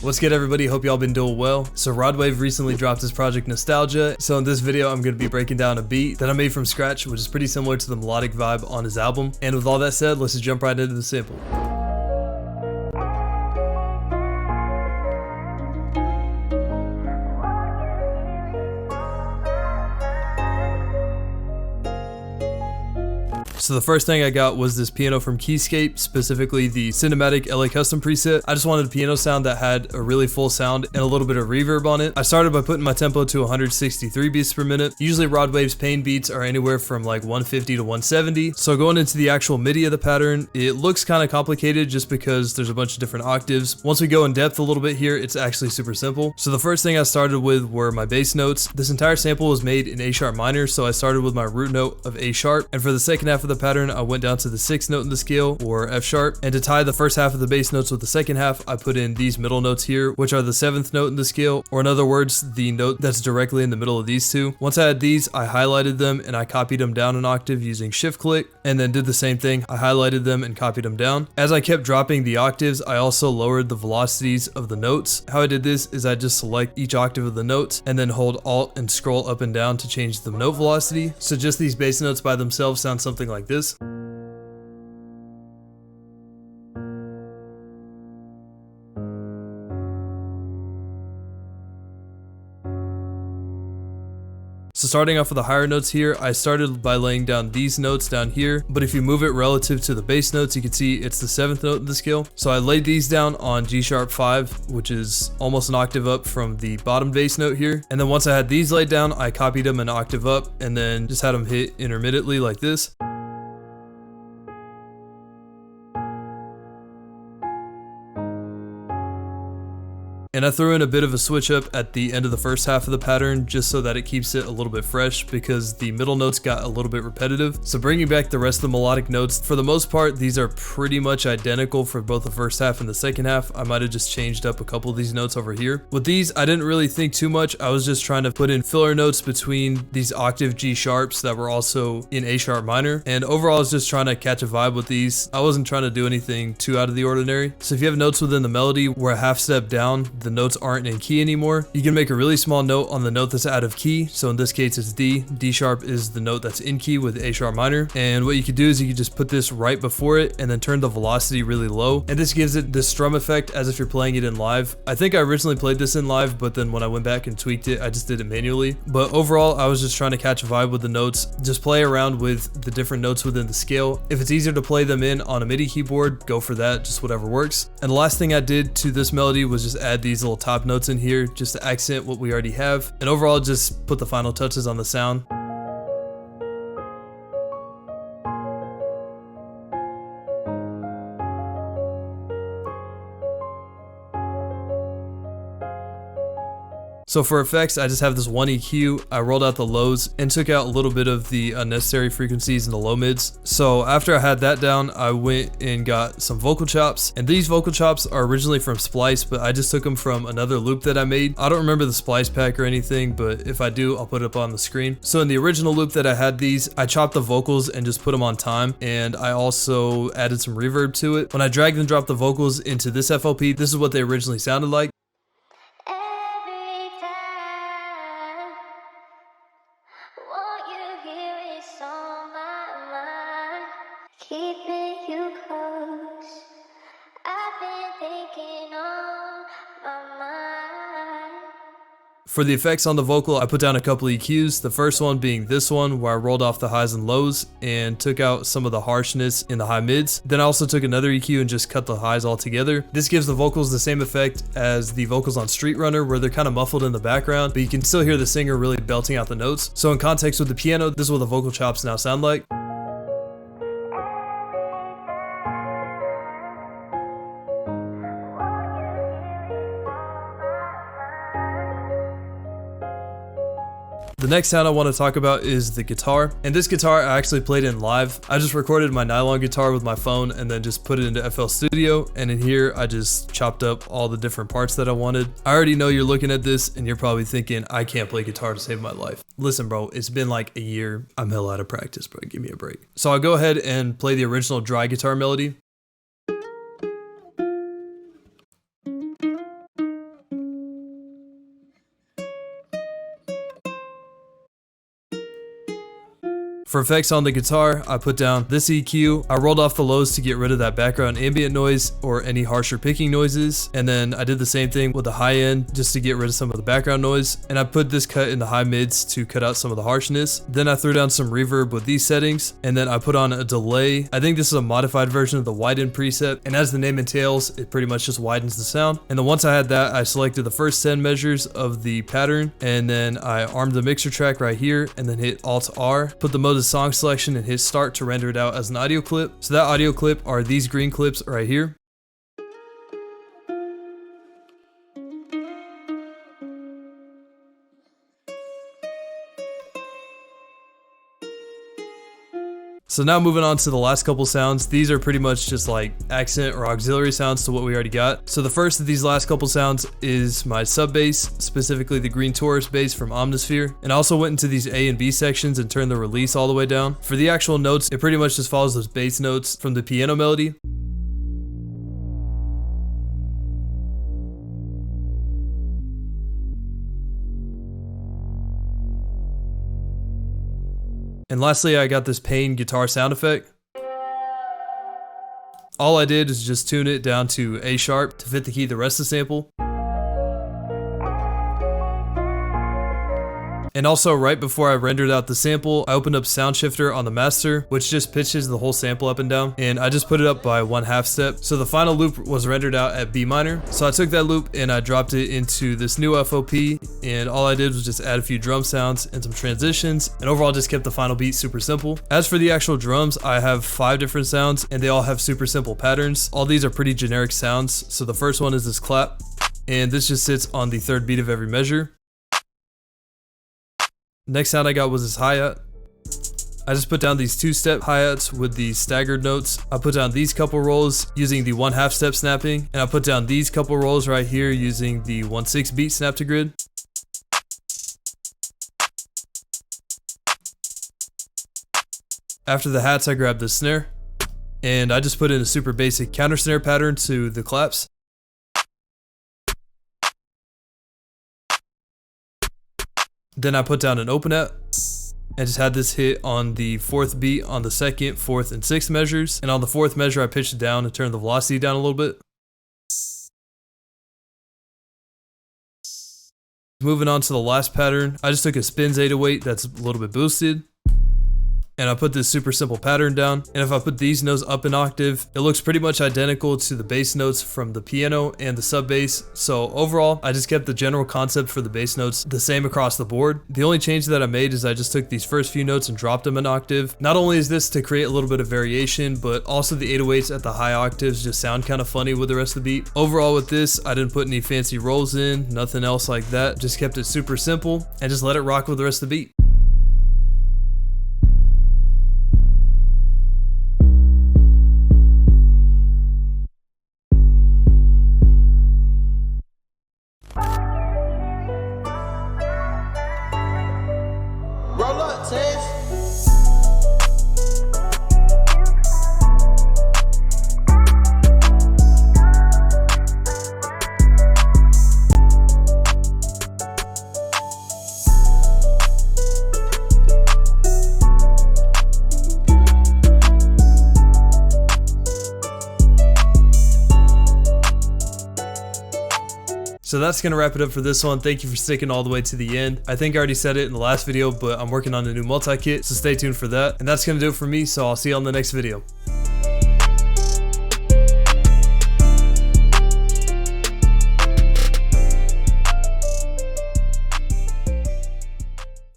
What's good, everybody? Hope y'all been doing well. So Rodwave recently dropped his project Nostalgia. So in this video, I'm going to be breaking down a beat that I made from scratch, which is pretty similar to the melodic vibe on his album. And with all that said, let's just jump right into the sample. So the first thing I got was this piano from Keyscape, specifically the Cinematic LA Custom preset. I just wanted a piano sound that had a really full sound and a little bit of reverb on it. I started by putting my tempo to 163 beats per minute. Usually Rodwave's pain beats are anywhere from like 150 to 170. So going into the actual MIDI of the pattern, it looks kind of complicated just because there's a bunch of different octaves. Once we go in depth a little bit here, it's actually super simple. So the first thing I started with were my bass notes. This entire sample was made in A sharp minor, so I started with my root note of A sharp. And for the second half of the pattern, I went down to the 6th note in the scale, or F sharp, and to tie the first half of the bass notes with the second half, I put in these middle notes here, which are the 7th note in the scale, or in other words, the note that's directly in the middle of these two. Once I had these, I highlighted them and I copied them down an octave using shift click, and then did the same thing. I highlighted them and copied them down. As I kept dropping the octaves, I also lowered the velocities of the notes. How I did this is I just select each octave of the notes and then hold Alt and scroll up and down to change the note velocity. So just these bass notes by themselves sound something like this. So starting off with the higher notes here, I started by laying down these notes down here, but if you move it relative to the bass notes, you can see it's the 7th note in the scale. So I laid these down on G sharp 5, which is almost an octave up from the bottom bass note here. And then once I had these laid down, I copied them an octave up and then just had them hit intermittently like this. And I threw in a bit of a switch up at the end of the first half of the pattern just so that it keeps it a little bit fresh because the middle notes got a little bit repetitive. So bringing back the rest of the melodic notes, for the most part, these are pretty much identical for both the first half and the second half. I might have just changed up a couple of these notes over here. With these, I didn't really think too much. I was just trying to put in filler notes between these octave G sharps that were also in A sharp minor. And overall, I was just trying to catch a vibe with these. I wasn't trying to do anything too out of the ordinary. So if you have notes within the melody where a half step down, the notes aren't in key anymore, you can make a really small note on the note that's out of key. So in this case, it's D. D sharp is the note that's in key with A sharp minor. And what you could do is you could just put this right before it and then turn the velocity really low. And this gives it this strum effect as if you're playing it in live. I think I originally played this in live, but then when I went back and tweaked it, I just did it manually. But overall, I was just trying to catch a vibe with the notes, just play around with the different notes within the scale. If it's easier to play them in on a MIDI keyboard, go for that, just whatever works. And the last thing I did to this melody was just add these little top notes in here just to accent what we already have, and overall just put the final touches on the sound. So for effects, I just have this one EQ. I rolled out the lows and took out a little bit of the unnecessary frequencies in the low mids. So after I had that down, I went and got some vocal chops. And these vocal chops are originally from Splice, but I just took them from another loop that I made. I don't remember the Splice pack or anything, but if I do, I'll put it up on the screen. So in the original loop that I had these, I chopped the vocals and just put them on time. And I also added some reverb to it. When I dragged and dropped the vocals into this FLP, this is what they originally sounded like. Keeping you close, I've been thinking on my mind. For the effects on the vocal, I put down a couple EQs, the first one being this one where I rolled off the highs and lows and took out some of the harshness in the high mids. Then I also took another EQ and just cut the highs all together. This gives the vocals the same effect as the vocals on Street Runner where they're kind of muffled in the background, but you can still hear the singer really belting out the notes. So in context with the piano, this is what the vocal chops now sound like. The next sound I want to talk about is the guitar, and this guitar I actually played in live. I just recorded my Nylon Guitar with my phone and then just put it into FL Studio, and in here I just chopped up all the different parts that I wanted. I already know you're looking at this and you're probably thinking, I can't play guitar to save my life. Listen bro, it's been like a year. I'm hell out of practice, bro. Give me a break. So I'll go ahead and play the original dry guitar melody. For effects on the guitar, I put down this EQ. I rolled off the lows to get rid of that background ambient noise or any harsher picking noises. And then I did the same thing with the high end just to get rid of some of the background noise. And I put this cut in the high mids to cut out some of the harshness. Then I threw down some reverb with these settings. And then I put on a delay. I think this is a modified version of the widen preset. And as the name entails, it pretty much just widens the sound. And then once I had that, I selected the first 10 measures of the pattern. And then I armed the mixer track right here and then hit Alt R, put the mode as song selection and hit start to render it out as an audio clip. So that audio clip are these green clips right here. So now moving on to the last couple sounds. These are pretty much just like accent or auxiliary sounds to what we already got. So the first of these last couple sounds is my sub bass, specifically the green Taurus bass from Omnisphere. And I also went into these A and B sections and turned the release all the way down. For the actual notes, it pretty much just follows those bass notes from the piano melody. And lastly, I got this pain guitar sound effect. All I did is just tune it down to A sharp to fit the key the rest of the sample. And also right before I rendered out the sample, I opened up Sound Shifter on the master, which just pitches the whole sample up and down. And I just put it up by 1/2 step. So the final loop was rendered out at B minor. So I took that loop and I dropped it into this new FOP. And all I did was just add a few drum sounds and some transitions. And overall just kept the final beat super simple. As for the actual drums, I have 5 different sounds and they all have super simple patterns. All these are pretty generic sounds. So the first one is this clap. And this just sits on the 3rd beat of every measure. Next sound I got was this hi-hat. I just put down these 2-step hi-hats with the staggered notes. I put down these couple rolls using the 1/2 step snapping. And I put down these couple rolls right here using the 1/6 beat snap to grid. After the hats, I grabbed the snare. And I just put in a super basic counter snare pattern to the claps. Then I put down an open hat and just had this hit on the 4th beat on the 2nd, 4th, and 6th measures. And on the 4th measure, I pitched it down and turned the velocity down a little bit. Moving on to the last pattern, I just took a spins 808 that's a little bit boosted. And I put this super simple pattern down. And if I put these notes up an octave, it looks pretty much identical to the bass notes from the piano and the sub bass. So overall, I just kept the general concept for the bass notes the same across the board. The only change that I made is I just took these first few notes and dropped them an octave. Not only is this to create a little bit of variation, but also the 808s at the high octaves just sound kind of funny with the rest of the beat. Overall with this, I didn't put any fancy rolls in, nothing else like that. Just kept it super simple and just let it rock with the rest of the beat. So that's going to wrap it up for this one. Thank you for sticking all the way to the end. I think I already said it in the last video, but I'm working on a new multi-kit, so stay tuned for that. And that's going to do it for me, so I'll see you on the next video.